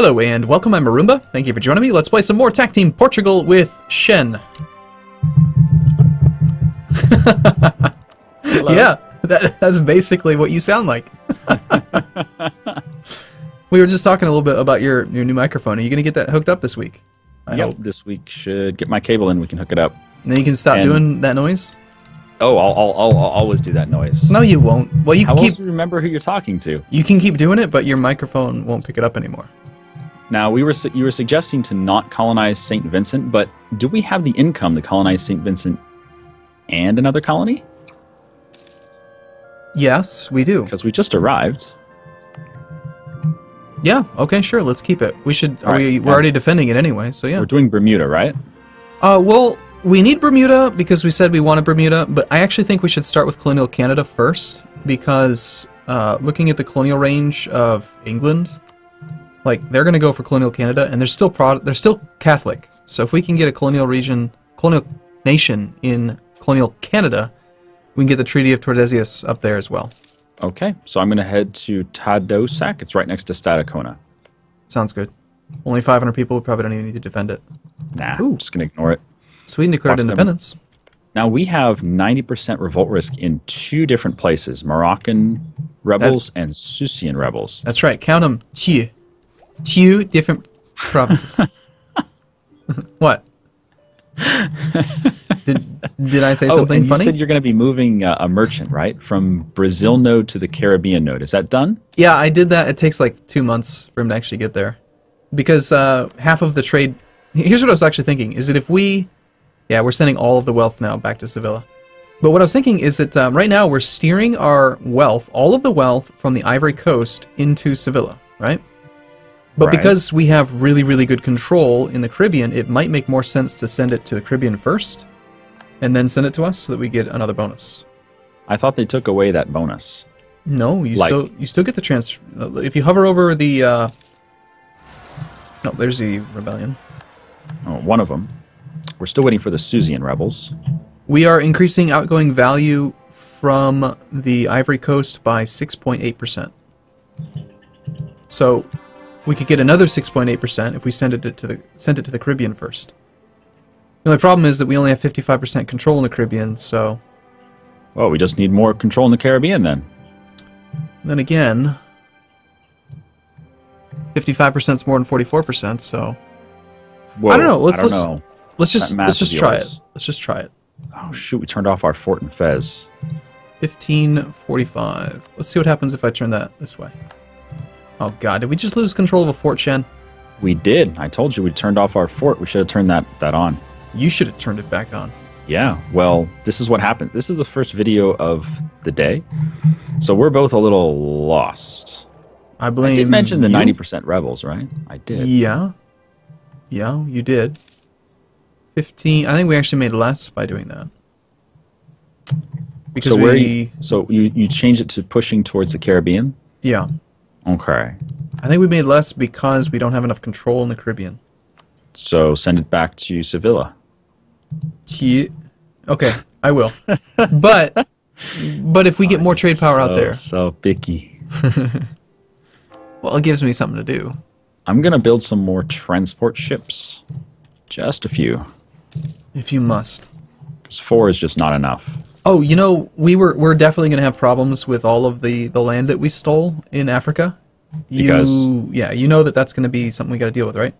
Hello and welcome, I'm Arumba. Thank you for joining me. Let's play some more TacTeam Portugal with Shen. Yeah, that's basically what you sound like. We were just talking a little bit about your new microphone. Are you going to get that hooked up this week? Yep, this week should get my cable in. We can hook it up. And then you can stop doing that noise? Oh, I'll always do that noise. No, you won't. Well, you How can else do you remember who you're talking to? You can keep doing it, but your microphone won't pick it up anymore. Now, you were suggesting to not colonize St. Vincent, but do we have the income to colonize St. Vincent and another colony? Yes, we do. Because we just arrived. Yeah, okay, sure, let's keep it. We should. We're already defending it anyway, so yeah. We're doing Bermuda, right? Well, we need Bermuda because we said we wanted Bermuda, but I actually think we should start with colonial Canada first because looking at the colonial range of England, like they're going to go for colonial Canada, and they're still Catholic. So if we can get a colonial nation in colonial Canada, we can get the Treaty of Tordesillas up there as well. Okay, so I'm going to head to Tadoussac. It's right next to Stadacona. Sounds good. Only 500 people. We probably don't even need to defend it. Nah, just going to ignore it. Sweden declared independence. Now we have 90% revolt risk in two different places: Moroccan rebels and Susian rebels. That's right. Count them. Two different provinces. What? Did I say something funny? You said you're going to be moving a merchant, right? From Brazil node to the Caribbean node. Is that done? Yeah, I did that. It takes like 2 months for him to actually get there. Because half of the trade... Here's what I was actually thinking, is that if we... Yeah, we're sending all of the wealth now back to Sevilla. But what I was thinking is that right now we're steering our wealth, all of the wealth from the Ivory Coast into Sevilla, right? But because we have really, really good control in the Caribbean, it might make more sense to send it to the Caribbean first, and then send it to us so that we get another bonus. I thought they took away that bonus. No, you still get the transfer. If you hover over the... Oh, there's the rebellion. Oh, one of them. We're still waiting for the Susian rebels. We are increasing outgoing value from the Ivory Coast by 6.8%. So we could get another 6.8% if we sent it to the Caribbean first. The only problem is that we only have 55% control in the Caribbean, so... Well, we just need more control in the Caribbean, then. Then again, 55% is more than 44%, so... Whoa, I don't know. Let's just try it. Let's just try it. Oh shoot! We turned off our fort in Fez. 1545. Let's see what happens if I turn that this way. Oh god, did we just lose control of a fort, Shen? We did. I told you we turned off our fort. We should have turned that on. You should have turned it back on. Yeah. Well, this is what happened. This is the first video of the day, so we're both a little lost. I did mention the 90% rebels, right? I did. Yeah. Yeah, you did. 15. I think we actually made less by doing that. Because you changed it to pushing towards the Caribbean? Yeah. Okay. I think we made less because we don't have enough control in the Caribbean. So send it back to Sevilla. Okay, I will. but if we get more trade power out there. So picky. Well, it gives me something to do. I'm going to build some more transport ships. Just a few. If you must. Because 4 is just not enough. Oh, you know, we're definitely going to have problems with all of the land that we stole in Africa. Yeah, you know that's going to be something we got to deal with, right?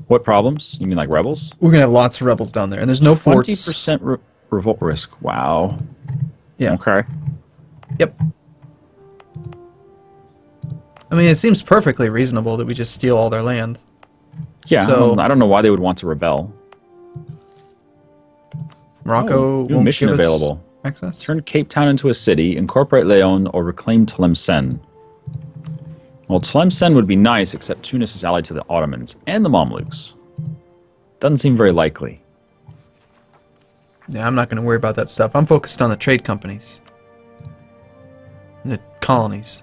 What problems? You mean like rebels? We're going to have lots of rebels down there, and there's no forts. 20% revolt risk. Wow. Yeah. Okay. Yep. I mean, it seems perfectly reasonable that we just steal all their land. Yeah, so, I don't know why they would want to rebel. Morocco new mission available. Access? Turn Cape Town into a city, incorporate Leon, or reclaim Tlemcen. Well, Tlemcen would be nice, except Tunis is allied to the Ottomans and the Mamluks. Doesn't seem very likely. Yeah, I'm not going to worry about that stuff. I'm focused on the trade companies. The colonies.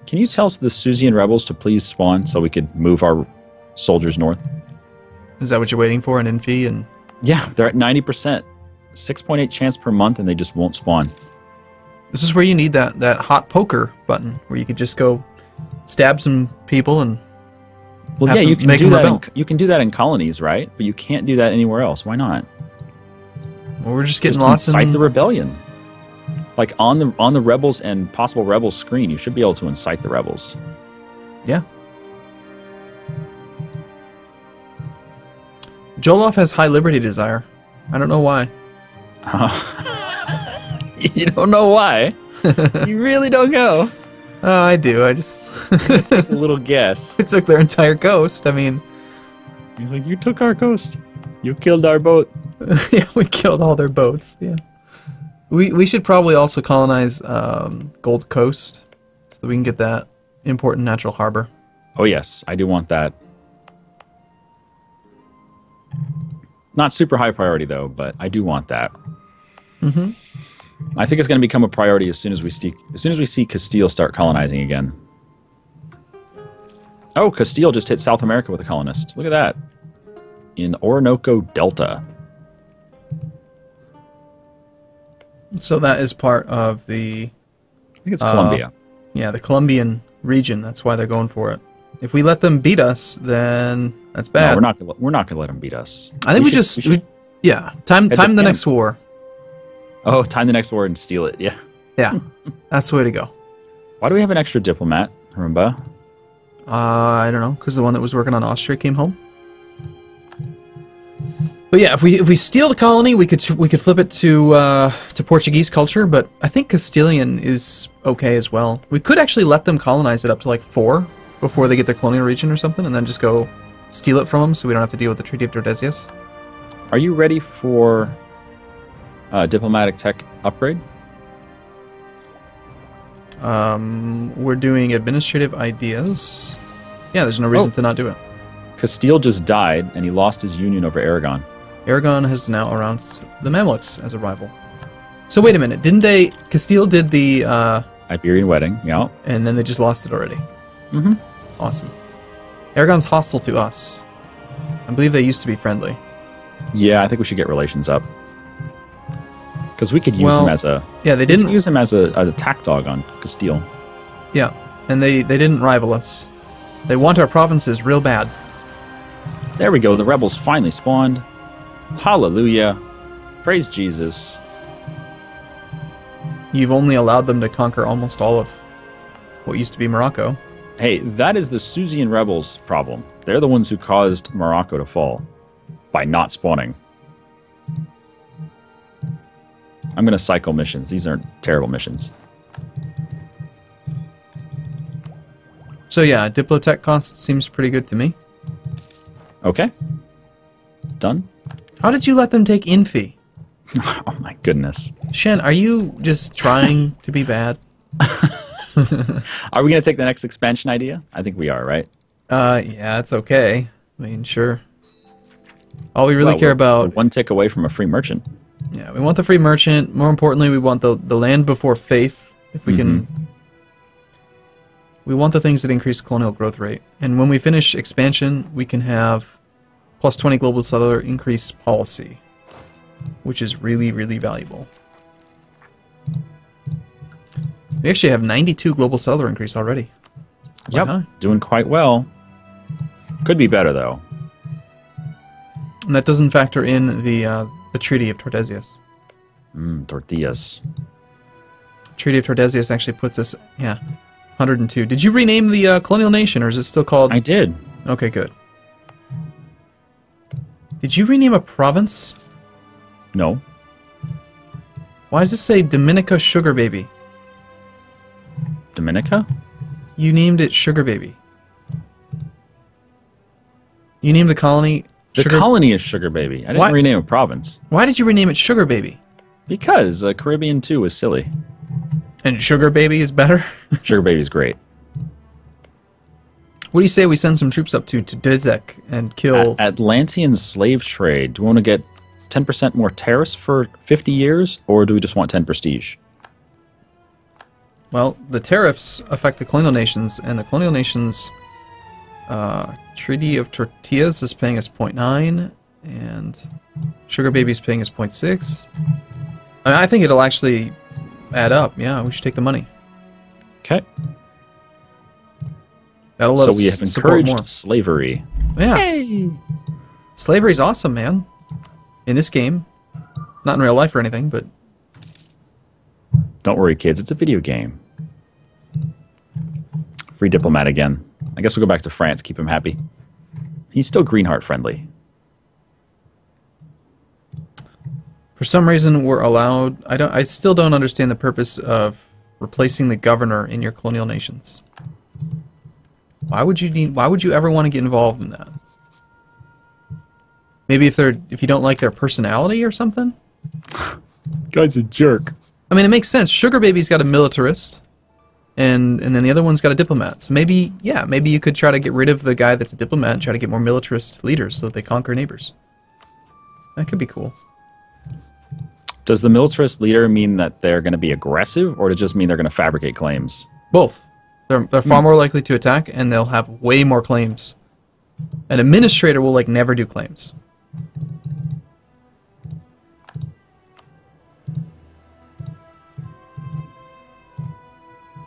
Can you tell the Susian rebels to please spawn so we could move our soldiers north? Is that what you're waiting for, an infi? And yeah, they're at 90%. 6.8 chance per month, and they just won't spawn. This is where you need that hot poker button, where you could just go stab some people and Well, have yeah, to you can make do them that. rebel. You can do that in colonies, right? But you can't do that anywhere else. Why not? Well, we're just getting Just lost incite in the rebellion. Like on the rebels and possible rebels screen, you should be able to incite the rebels. Yeah. Jolov has high liberty desire. I don't know why. You don't know why. You really don't know. Oh, I do. I just Take a little guess. it took their entire coast. I mean, He's like, you took our coast. You killed our boat. yeah, we killed all their boats. Yeah. We should probably also colonize Gold Coast so that we can get that important natural harbor. Oh yes, I do want that. Not super high priority though, but I do want that. Mm-hmm. I think it's going to become a priority as soon as we see Castile start colonizing again. Oh, Castile just hit South America with a colonist. Look at that. In Orinoco Delta. So that is part of the... I think it's Colombia. Yeah, the Colombian region. That's why they're going for it. If we let them beat us, then that's bad. No, we're not going to let them beat us. I think time the next war. Oh, time the next war and steal it. Yeah. Yeah, that's the way to go. Why do we have an extra diplomat, Arumba? I don't know, because the one that was working on Austria came home. But yeah, if we steal the colony, we could flip it to Portuguese culture. But I think Castilian is okay as well. We could actually let them colonize it up to like 4 before they get their colonial region or something, and then just go steal it from them, so we don't have to deal with the Treaty of Tordesillas. Are you ready for diplomatic tech upgrade? We're doing administrative ideas. Yeah, there's no reason to not do it. Castile just died, and he lost his union over Aragon. Aragon has now around the Mamluks as a rival. So wait a minute, didn't they... Castile did the... Iberian wedding, yeah. And then they just lost it already. Mm-hmm. Awesome. Aragon's hostile to us. I believe they used to be friendly. Yeah, I think we should get relations up. Because we could use him as a... Yeah, they didn't... use him as a tack dog on Castile. Yeah, and they didn't rival us. They want our provinces real bad. There we go, the rebels finally spawned. Hallelujah. Praise Jesus. You've only allowed them to conquer almost all of what used to be Morocco. Hey, that is the Susian rebels' problem. They're the ones who caused Morocco to fall by not spawning. I'm going to cycle missions. These aren't terrible missions. So yeah, Diplotech cost seems pretty good to me. Okay. Done. How did you let them take Infi? Oh my goodness. Shen, are you just trying to be bad? Are we going to take the next expansion idea? I think we are, right? Yeah, it's okay. I mean, sure. All we really care about... We're one tick away from a free merchant. Yeah, we want the free merchant. More importantly, we want the land before faith. If we can... We want the things that increase colonial growth rate. And when we finish expansion, we can have plus 20 global settler increase policy, which is really, really valuable. We actually have 92 global settler increase already. Yep, doing quite well. Could be better, though. And that doesn't factor in the Treaty of Tordesillas. Tortillas. Treaty of Tordesillas actually puts us, 102. Did you rename the colonial nation, or is it still called... I did. Okay, good. Did you rename a province? No. Why does it say Dominica Sugar Baby? Dominica? You named it Sugar Baby. You named the colony... The colony is Sugar Baby. I didn't rename a province. Why did you rename it Sugar Baby? Because Caribbean 2 was silly. And Sugar Baby is better? Sugar Baby is great. What do you say we send some troops up to Dizek and kill... Atlantean slave trade. Do we want to get 10% more tariffs for 50 years, or do we just want 10 prestige? Well, the tariffs affect the colonial nations, and the colonial nations... Treaty of Tortillas is paying us 0.9, and Sugar Baby is paying us 0.6. I mean, I think it'll actually add up. Yeah, we should take the money. Okay. Gotta So love we have support more. encouraged slavery. Yeah. Hey! Slavery's awesome, man. In this game. Not in real life or anything, but... Don't worry, kids. It's a video game. Free diplomat again. I guess we'll go back to France. Keep him happy. He's still Greenheart friendly. For some reason, we're allowed... I still don't understand the purpose of replacing the governor in your colonial nations. Why would you ever want to get involved in that? Maybe if you don't like their personality or something? Guy's a jerk. I mean, it makes sense. Sugar Baby's got a militarist, and then the other one's got a diplomat. So maybe you could try to get rid of the guy that's a diplomat and try to get more militarist leaders so that they conquer neighbors. That could be cool. Does the militarist leader mean that they're going to be aggressive, or does it just mean they're going to fabricate claims? Both. They're far more likely to attack, and they'll have way more claims. An administrator will, like, never do claims.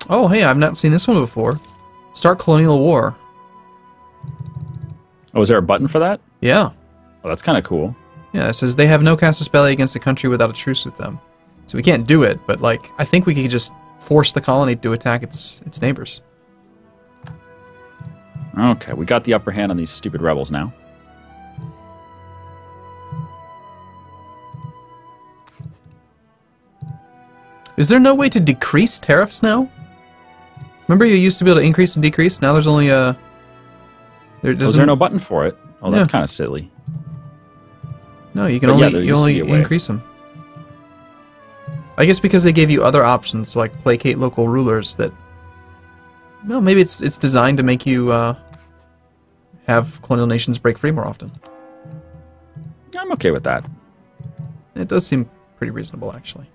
Oh, hey, I've not seen this one before. Start colonial war. Oh, is there a button for that? Yeah. Oh, that's kind of cool. Yeah, it says they have no casus belli against a country without a truce with them. So we can't do it, but, like, I think we could just force the colony to attack its neighbors. Okay, we got the upper hand on these stupid rebels now. Is there no way to decrease tariffs now? Remember you used to be able to increase and decrease? Now there's only a... Is there no button for it? Oh, that's Yeah. kind of silly. No, you can But you only increase them. I guess because they gave you other options, like placate local rulers that... Well, maybe it's designed to make you have colonial nations break free more often. I'm okay with that. It does seem pretty reasonable, actually.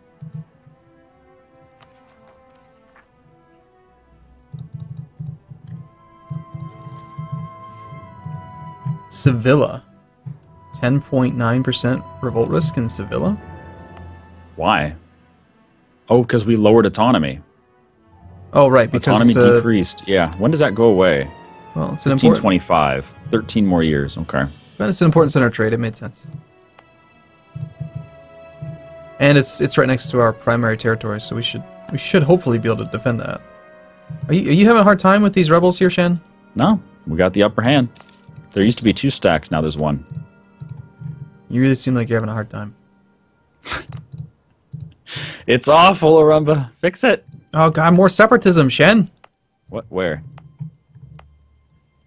Sevilla. 10.9% revolt risk in Sevilla? Why? Oh, because we lowered autonomy. Oh, right, because Autonomy it's, decreased. Yeah. When does that go away? well, it's an important, 1525. 13 more years. Okay. but it's an important center of trade. It made sense. And it's right next to our primary territory, so we should hopefully be able to defend that. Are you having a hard time with these rebels here, Shen? No, we got the upper hand. There used to be 2 stacks. Now there's 1. You really seem like you're having a hard time. It's awful, Arumba. Fix it. Oh god, more separatism, Shen! What? Where?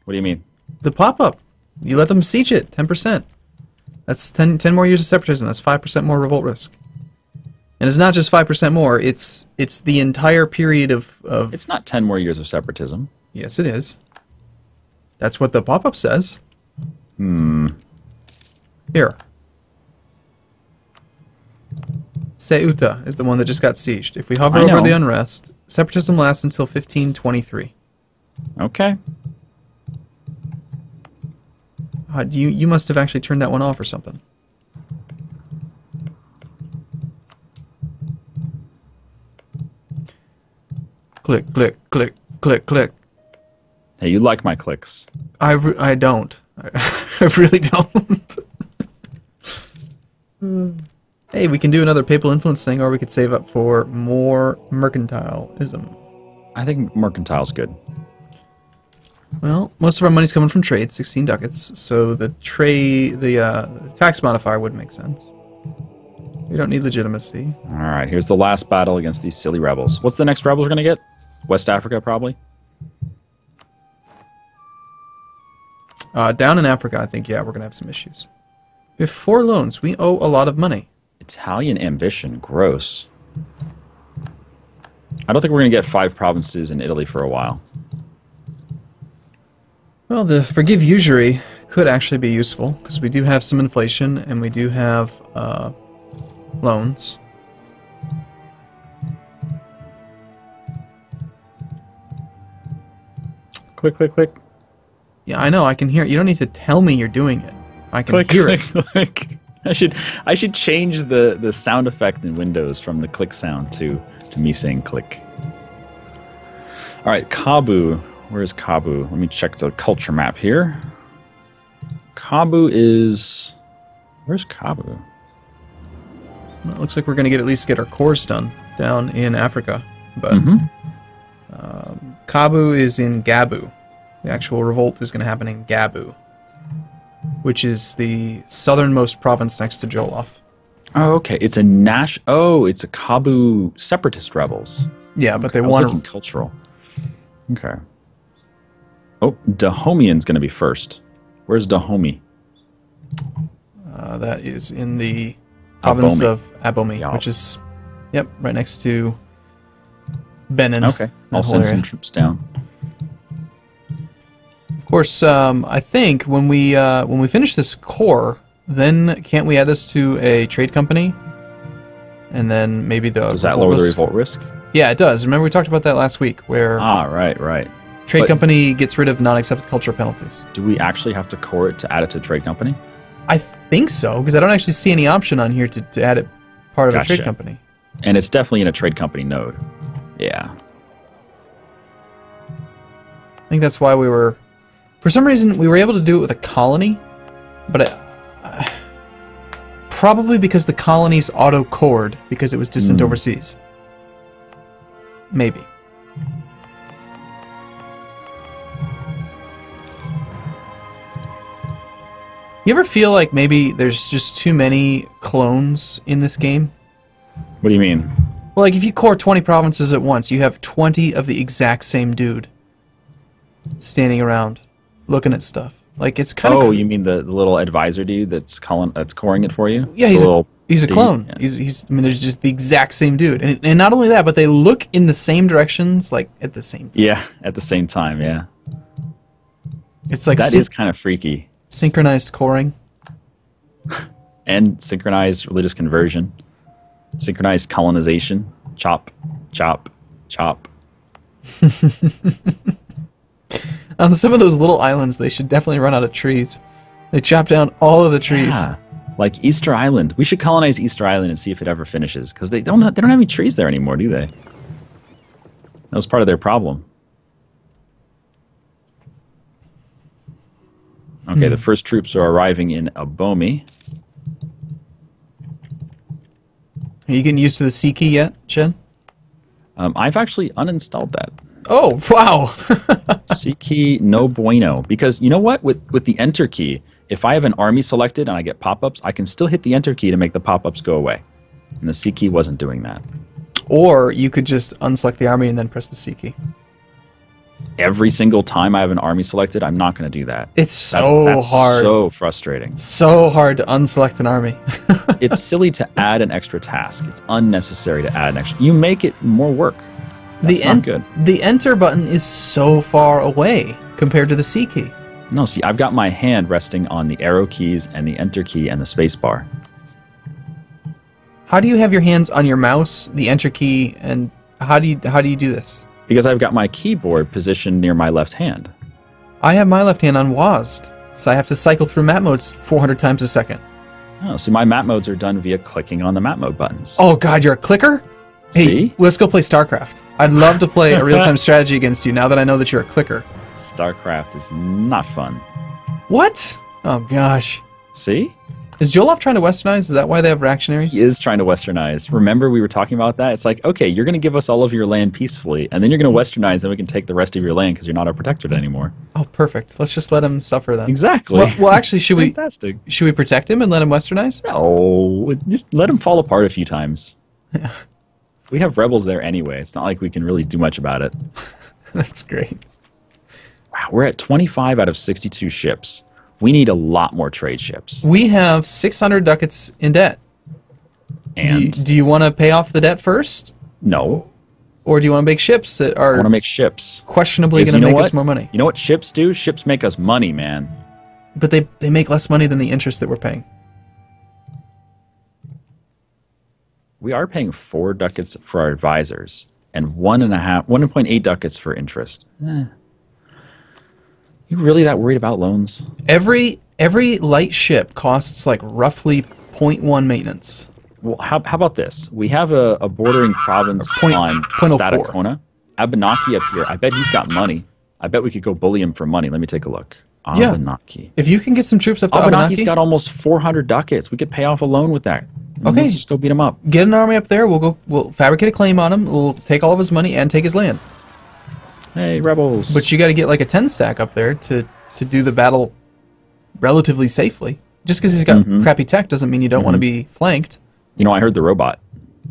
What do you mean? The pop-up. You let them siege it, 10%. That's 10 more years of separatism. That's 5% more revolt risk. And it's not just 5% more, it's the entire period of... It's not 10 more years of separatism. Yes, it is. That's what the pop-up says. Here. Ceuta is the one that just got sieged. If we hover over the unrest, separatism lasts until 1523. Okay. You must have actually turned that one off or something. Click, click, click, click, click. Hey, you like my clicks. I don't. I really don't. Hey, we can do another papal influence thing, or we could save up for more mercantilism. I think mercantile's good. Well, most of our money's coming from trade, 16 ducats, so the tax modifier would make sense. We don't need legitimacy. All right, here's the last battle against these silly rebels. What's the next rebels we're going to get? West Africa, probably? Down in Africa, I think, yeah, we're going to have some issues. We have 4 loans. We owe a lot of money. Italian ambition. Gross. I don't think we're going to get 5 provinces in Italy for a while. Well, the forgive usury could actually be useful, because we do have some inflation, and we do have loans. Click, click, click. Yeah, I know, I can hear it. You don't need to tell me you're doing it. I can Click, hear click, click. I should change the sound effect in Windows from the click sound to me saying click. All right, Kabu. Where's Kabu? Let me check the culture map here. Kabu is... Where's Kabu? Well, it looks like we're going to at least get our cores done down in Africa. But Kabu is in Gabu. The actual revolt is going to happen in Gabu, which is the southernmost province next to Jolof. Oh, okay. It's a it's a Kabu separatist rebels. Yeah, but they I was want looking cultural. Okay. Oh, Dahomian's going to be first. Where's Dahomey? that is in the province of Abomi, Yeah. which is, yep, right next to Benin. Okay, I'll send some troops down. Of course, I think when we finish this core, then can't we add this to a trade company? And then maybe the Does that lower the revolt risk? Yeah, it does. Remember we talked about that last week, where right. trade company gets rid of non-accepted culture penalties. Do we actually have to core it to add it to trade company? I think so, because I don't actually see any option on here to add it part of a trade company. And it's definitely in a trade company node. Yeah. I think that's why we were... For some reason, we were able to do it with a colony, but probably because the colonies auto-cored because it was distant overseas. Maybe. You ever feel like maybe there's just too many clones in this game? What do you mean? Well, like if you core 20 provinces at once, you have 20 of the exact same dude standing around looking at stuff. Like it's kind of... Oh, you mean the little advisor dude that's coring it for you? Yeah, he's a clone. Yeah. I mean, there's just the exact same dude. And not only that, but they look in the same directions, like at the same time. Yeah, at the same time, yeah. It's like... That is kind of freaky. Synchronized coring. And synchronized religious conversion. Synchronized colonization. Chop, chop, chop. On some of those little islands, they should definitely run out of trees. They chop down all of the trees. Yeah, like Easter Island. We should colonize Easter Island and see if it ever finishes, because they don't have any trees there anymore, do they? That was part of their problem. Okay, the first troops are arriving in Abomi. Are you getting used to the C key yet, Chen? I've actually uninstalled that. Oh, wow. C key, no bueno. Because you know what? With the enter key, if I have an army selected and I get pop-ups, I can still hit the enter key to make the pop-ups go away. And the C key wasn't doing that. Or you could just unselect the army and then press the C key. Every single time I have an army selected, I'm not going to do that. That's hard. So frustrating. So hard to unselect an army. It's silly to add an extra task. It's unnecessary to add an extra... You make it more work. That's not good. The enter button is so far away compared to the C key. No, see, I've got my hand resting on the arrow keys and the enter key and the space bar. How do you have your hands on your mouse, the enter key, and how do you do this? Because I've got my keyboard positioned near my left hand. I have my left hand on WASD, so I have to cycle through map modes 400 times a second. Oh, so my map modes are done via clicking on the map mode buttons. Oh god, you're a clicker? Hey, see? Let's go play StarCraft. I'd love to play a real-time strategy against you now that I know that you're a clicker. StarCraft is not fun. What? Oh gosh. See? Is Jolof trying to westernize? Is that why they have reactionaries? He is trying to westernize. Remember we were talking about that? It's like, okay, you're going to give us all of your land peacefully, and then you're going to westernize, and we can take the rest of your land because you're not our protectorate anymore. Oh, perfect. Let's just let him suffer then. Exactly. Well actually, should Fantastic. we protect him and let him westernize? No, just let him fall apart a few times. Yeah. We have rebels there anyway. It's not like we can really do much about it. That's great. Wow, we're at 25 out of 62 ships. We need a lot more trade ships. We have 600 ducats in debt. And do you want to pay off the debt first? No. Or do you want to make ships that are... I want to make ships. Questionably going to make us more money. You know what ships do? Ships make us money, man. But they make less money than the interest that we're paying. We are paying 4 ducats for our advisors and 1.8 ducats for interest. You really that worried about loans? Every light ship costs like roughly 0.1 maintenance. Well, how about this? We have a bordering province on Statacona. Abenaki up here. I bet he's got money. I bet we could go bully him for money. Let me take a look. Yeah. Abenaki. If you can get some troops up to Abenaki's Abenaki, got almost 400 ducats. We could pay off a loan with that. Okay. Let's just go beat him up. get an army up there. We'll fabricate a claim on him. We'll take all of his money and take his land. Hey, rebels. But you got to get like a 10 stack up there to do the battle relatively safely. Just because he's got crappy tech doesn't mean you don't want to be flanked. You know, I heard the robot.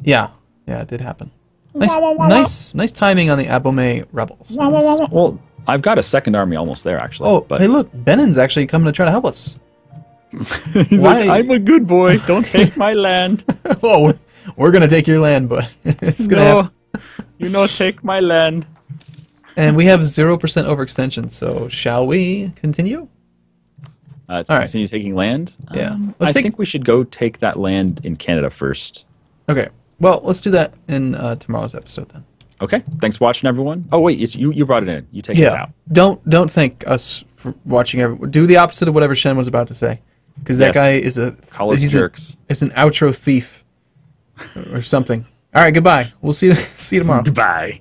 Yeah, it did happen. Nice timing on the Abomey rebels. Well, I've got a second army almost there, actually. Oh, but hey, look, Benin's actually coming to try to help us. he's why- like, I'm a good boy. Don't take my land. Oh, we're gonna take your land, but it's gonna happen. You know, take my land. And we have 0% overextension, so shall we continue? To All right. continue taking land? Yeah. I think we should go take that land in Canada first. Okay. Well, let's do that in tomorrow's episode then. Okay. Thanks for watching, everyone. Oh, wait. It's you brought it in. You take us out. Don't thank us for watching. Do the opposite of whatever Shen was about to say, because that guy is Call us jerks. It's an outro thief or something. All right. Goodbye. We'll see you tomorrow. Goodbye.